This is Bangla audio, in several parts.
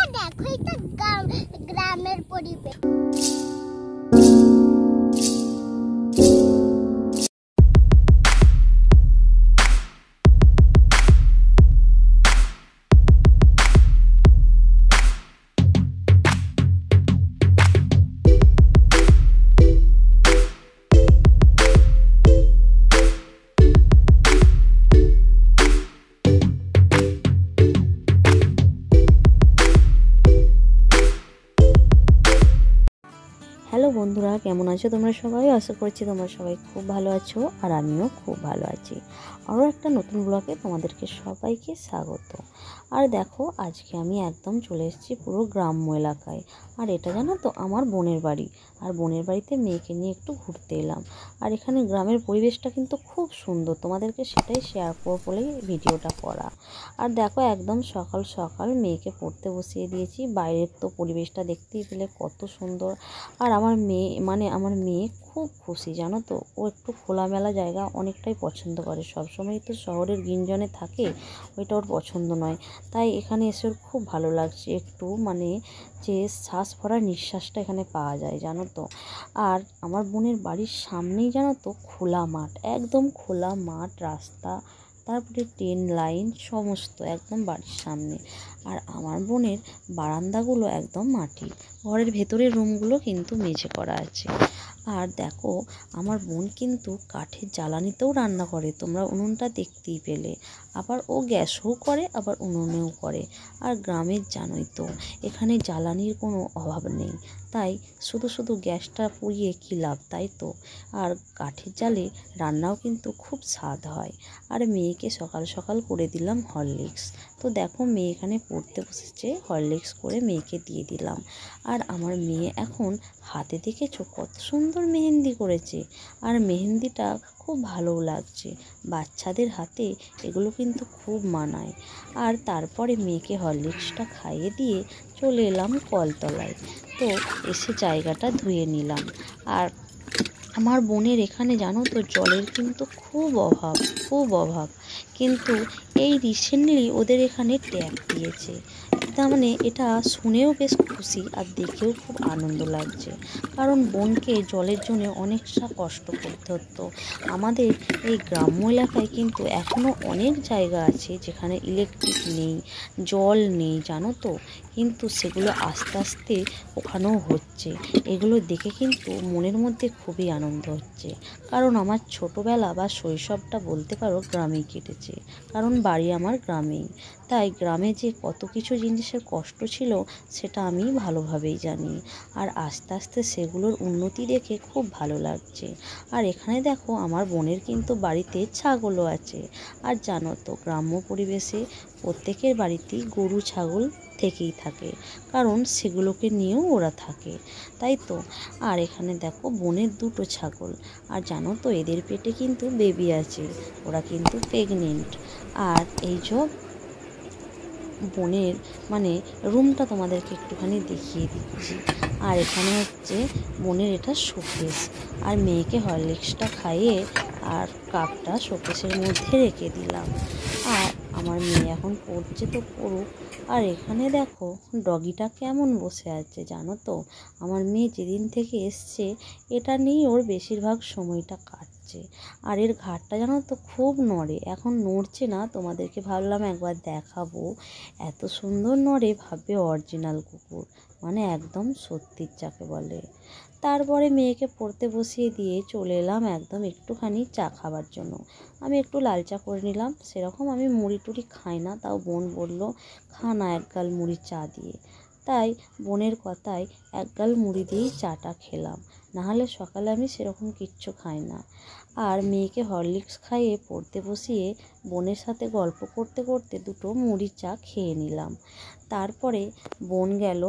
দেখো এটা গ্রামের পরিবেশ। হ্যালো বন্ধুরা, কেমন আছো তোমরা সবাই? আশা করছি তোমরা সবাই খুব ভালো আছো, আর আমিও খুব ভালো আছি। আরও একটা নতুন ব্লগে তোমাদেরকে সবাইকে স্বাগত। আর দেখো, আজকে আমি একদম চলে এসেছি পুরো গ্রাম্য এলাকায়। আর এটা জানো তো আমার বোনের বাড়ি, আর বোনের বাড়িতে মেয়েকে নিয়ে একটু ঘুরতে এলাম। আর এখানে গ্রামের পরিবেশটা কিন্তু খুব সুন্দর, তোমাদেরকে সেটাই শেয়ার করবো বলেই ভিডিওটা করা। আর দেখো, একদম সকাল সকাল মেয়েকে পড়তে বসিয়ে দিয়েছি। বাইরের তো পরিবেশটা দেখতেই পেলে কত সুন্দর। আর আমার মেয়ে খুব খুশি জানো তো। ও একটু খোলামেলা জায়গা অনেকটাই পছন্দ করে। সবসময় তো শহরের গিঞ্জনে থাকে, ওইটা ওর পছন্দ নয়। তাই এখানে এসে ওর খুব ভালো লাগছে। একটু যে শ্বাস ভরা নিঃশ্বাসটা এখানে পাওয়া যায় জানো তো। আর আমার বোনের বাড়ির সামনেই জানো তো খোলা মাঠ, একদম খোলা মাঠ, রাস্তা, তারপরে ট্রেন লাইন, সমস্ত একদম বাড়ির সামনে। আর আমার বোনের বারান্দাগুলো একদম মাটির, ঘরের ভেতরের রুমগুলো কিন্তু মেঝে করা আছে। আর দেখো, আমার বোন কিন্তু কাঠের জ্বালানিতেও রান্না করে, তোমরা উনুনটা দেখতেই পেলে। আবার ও গ্যাসও করে, আবার উনুনেও করে। আর গ্রামের জানোই তো, এখানে জ্বালানির কোনো অভাব নেই, তাই শুধু শুধু গ্যাসটা পুড়িয়ে কী লাভ, তাই তো। আর কাঠের জালে রান্নাও কিন্তু খুব স্বাদ হয়। আর মেয়েকে সকাল সকাল করে দিলাম হরলিক্স। তো দেখো, মেয়ে এখানে পড়তে বসেছে, হরলিক্স করে মেয়েকে দিয়ে দিলাম। আর আমার মেয়ে এখন হাতে দেখেছো কত সুন্দর মেহেন্দি করেছে। আর মেহেন্দিটা খুব ভালোও লাগছে, বাচ্চাদের হাতে এগুলো কিন্তু খুব মানায়। আর তারপরে মেয়েকে হরলিক্সটা খাইয়ে দিয়ে চলে এলাম কলতলায়। তো এসে জায়গাটা ধুয়ে নিলাম। আর আমার বোনের এখানে জানো তো জলের কিন্তু খুব অভাব, খুব অভাব। কিন্তু এই রিসেন্টলি ওদের এখানে ট্যাপ দিয়েছে। তার মানে এটা শুনেও বেশ খুশি, আর দেখেও খুব আনন্দ লাগছে। কারণ বোনকে জলের জন্য অনেকটা কষ্ট করতে হতো। আমাদের এই গ্রাম্য এলাকায় কিন্তু এখনও অনেক জায়গা আছে যেখানে ইলেকট্রিক নেই, জল নেই জানো তো। কিন্তু সেগুলো আস্তে আস্তে ওখানেও হচ্ছে। এগুলো দেখে কিন্তু মনের মধ্যে খুবই আনন্দ হচ্ছে। কারণ আমার ছোটোবেলা বা শৈশবটা বলতে পারো গ্রামেই কেটেছে, কারণ বাড়ি আমার গ্রামেই। তাই গ্রামে যে কত কিছু জিনিসের কষ্ট ছিল সেটা আমি ভালোভাবেই জানি। আর আস্তে আস্তে সেগুলোর উন্নতি দেখে খুব ভালো লাগছে। আর এখানে দেখো, আমার বোনের কিন্তু বাড়িতে ছাগলও আছে। আর জানো তো, গ্রাম্য পরিবেশে প্রত্যেকের বাড়িতেই গরু ছাগল থেকেই থাকে, কারণ সেগুলোকে নিয়েও ওরা থাকে, তাই তো। আর এখানে দেখো, বোনের দুটো ছাগল। আর জানো তো, এদের পেটে কিন্তু বেবি আছে, ওরা কিন্তু প্রেগনেন্ট। আর এই সব বোনের রুমটা তোমাদেরকে একটুখানি দেখিয়ে দিচ্ছি। আর এখানে হচ্ছে বোনের এটা শোকেস। আর মেয়েকে হরলিক্সটা খাইয়ে আর কাপটা শোকেসের মধ্যে রেখে দিলাম। আর আমার মেয়ে এখন পড়ছে তো পড়ুক। আর এখানে দেখো, ডগিটা কেমন বসে আছে জানো তো। আমার মেয়ে যেদিন থেকে এসছে এটা নিয়েই ওর বেশিরভাগ সময়টা কাটছে। আর এর ঘাড়টা জানো তো খুব নড়ে, এখন নড়ছে না, তোমাদেরকে ভাবলাম একবার দেখাবো। এত সুন্দর নড়ে, ভাববে অরিজিনাল কুকুর, একদম সত্যির যাকে বলে। তারপরে মেয়েকে পড়তে বসিয়ে দিয়ে চলে এলাম একদম একটুখানি চা খাবার জন্য। আমি একটু লাল চা করে নিলাম। সেরকম আমি মুড়ি টুড়ি খাই না, তাও বোন বলল খা না এক গাল মুড়ি চা দিয়ে। তাই বোনের কথায় এক গাল মুড়ি দিয়েই চাটা খেলাম, নাহলে সকালে আমি সেরকম কিচ্ছু খাই না। আর মেয়েকে হরলিক্স খাইয়ে পড়তে বসিয়ে বোনের সাথে গল্প করতে করতে দুটো মুড়ি চা খেয়ে নিলাম। তারপরে বোন গেল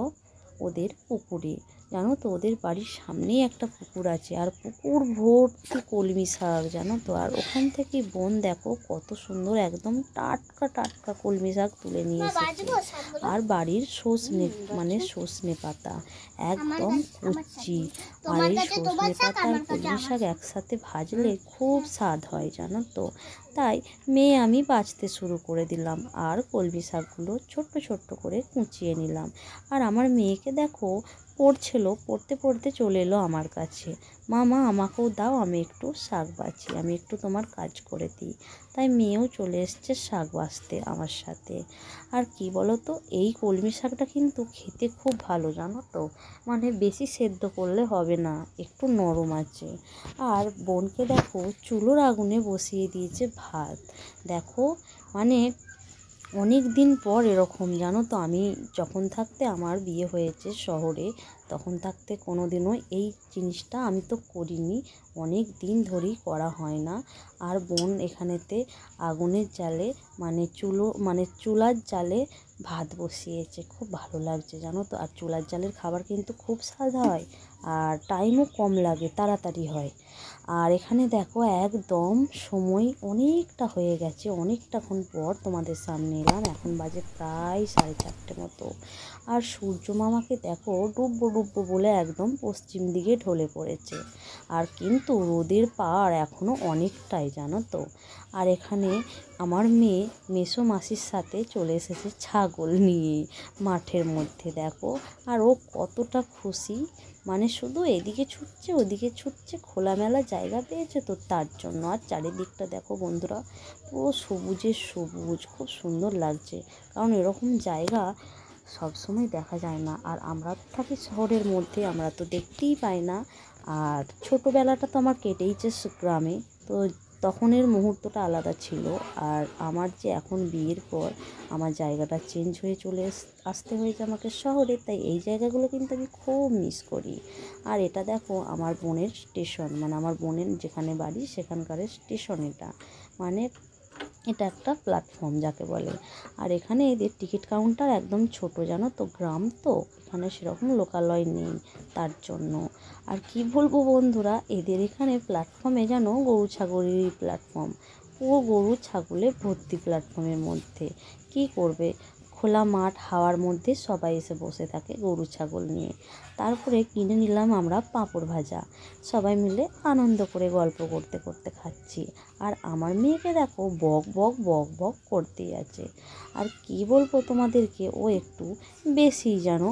ওদের পুকুরে। জানো তো ওদের বাড়ির সামনেই একটা পুকুর আছে, আর পুকুর ভর্তি কলমি শাক জানো তো। আর ওখান থেকে বোন দেখো কত সুন্দর একদম টাটকা টাটকা কলমি শাক তুলে নিয়ে এসেছে। আর বাড়ির সজনে পাতা একদম কুচি। আর এই সজনে পাতা আর কলমি শাক একসাথে ভাজলে খুব স্বাদ হয় জানো তো। তাই মেয়ে আমি বাছতে শুরু করে দিলাম, আর কলমি শাকগুলো ছোট্ট ছোট্ট করে কুচিয়ে নিলাম। আর আমার মেয়েকে দেখো পড়তে পড়তে চলে এলো আমার কাছে, মা আমাকেও দাও, আমি একটু শাক বাছি, আমি একটু তোমার কাজ করে দিই। তাই মেয়েও চলে এসছে শাক বাছতে আমার সাথে। আর কি বলো তো, এই কলমি শাকটা কিন্তু খেতে খুব ভালো জানো তো, বেশি সেদ্ধ করলে হবে না, একটু নরম আছে। আর বোনকে দেখো চুলোর আগুনে বসিয়ে দিয়েছে ভাত। দেখো অনেক দিন পর এরকম জানো তো। আমি যখন থাকতে আমার বিয়ে হয়েছে শহরে, তখন থাকতে কোনো দিনও এই জিনিসটা আমি তো করিনি, অনেক দিন ধরেই করা হয় না। আর বোন এখানেতে আগুনের জালে চুলার জালে ভাত বসিয়েছে, খুব ভালো লাগছে জানো তো। আর চুলার জালের খাবার কিন্তু খুব স্বাদ হয়, আর টাইমও কম লাগে, তাড়াতাড়ি হয়। আর এখানে দেখো একদম সময় অনেকটা হয়ে গেছে, অনেকটাক্ষণ পর তোমাদের সামনে এলাম। এখন বাজে প্রায় 4:30 মতো। আর সূর্য মামাকে দেখো ডুববো বলে একদম পশ্চিম দিকে ঢলে পড়েছে। আর কিন্তু রোদের পার এখনও অনেকটাই জানো তো। আর এখানে আমার মেয়ে মেসো মাসির সাথে চলে এসেছে ছাগল নিয়ে মাঠের মধ্যে দেখো। আর ও কতটা খুশি, শুধু এদিকে ছুটছে ওদিকে ছুটছে, খোলামেলা জায়গা পেয়েছে তো তার জন্য। আর চারিদিকটা দেখো বন্ধুরা, পুরো সবুজের সবুজ, খুব সুন্দর লাগছে। কারণ এরকম জায়গা সবসময় দেখা যায় না, আর আমরা থাকি শহরের মধ্যে, আমরা তো দেখতেই পাই না। আর ছোটোবেলাটা তো আমার কেটেইছে গ্রামে, তো তখনের মুহূর্তটা আলাদা ছিল। আর আমার যে এখন বিয়ের পর আমার জায়গাটা চেঞ্জ হয়ে আসতে হয়েছে আমাকে শহরে, তাই এই জায়গাগুলো কিন্তু আমি খুব মিস করি। আর এটা দেখো আমার বোনের স্টেশন, আমার বোনের যেখানে বাড়ি সেখানকার স্টেশন। এটা একটা প্ল্যাটফর্ম যাকে বলে। আর এখানে এদের টিকিট কাউন্টার একদম ছোট জানো তো, গ্রাম তো, এখানে সেরকম লোকালয় নেই তার জন্য। আর কি বলবো বন্ধুরা, এদের এখানে প্ল্যাটফর্মে যেন গরু ছাগলেরই প্ল্যাটফর্ম, পুরো গরু ছাগলে ভর্তি প্ল্যাটফর্মের মধ্যে। কি করবে, খোলা মাঠ হাওয়ার মধ্যে সবাই এসে বসে থাকে গরু ছাগল নিয়ে। তারপরে কিনে নিলাম আমরা পাঁপড় ভাজা, সবাই মিলে আনন্দ করে গল্প করতে করতে খাচ্ছি। আর আমার মেয়েকে দেখো বক বক বক বক করতেই আছে। আর কি বলবো তোমাদেরকে, ও একটু বেশি যেন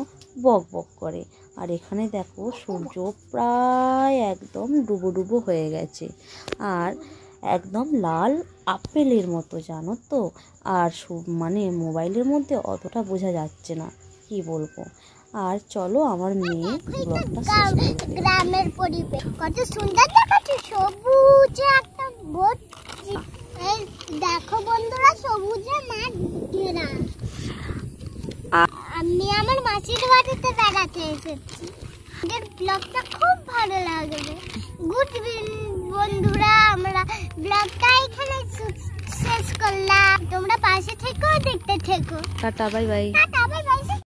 বক বক করে। আর এখানে দেখো সূর্য প্রায় একদম ডুবো হয়ে গেছে, আর একদম লাল আপেলের মতো জানো তো। আর মোবাইলের মধ্যে অতটা বোঝা যাচ্ছে না, কি বলবো। আর চলো আমার মেয়ে ব্লগটা শেষ করে দেবে। গ্রামের পরিবেশ কত সুন্দর দেখাচ্ছে, সবুজে একটা ভর্তি। এই দেখো বন্ধুরা, সবুজে মাঠ ঘেরা। আমি আমার মাসির বাড়িতে বেড়াতে এসেছি। আমাদের ব্লগটা খুব ভালো লাগবে। গুড বন্ধুরা, আমরা ব্লগটা এখানে শেষ করলাম। তোমরা পাশে থেকো, দেখতে থেকো। Tata, bye bye. Tata, bye bye.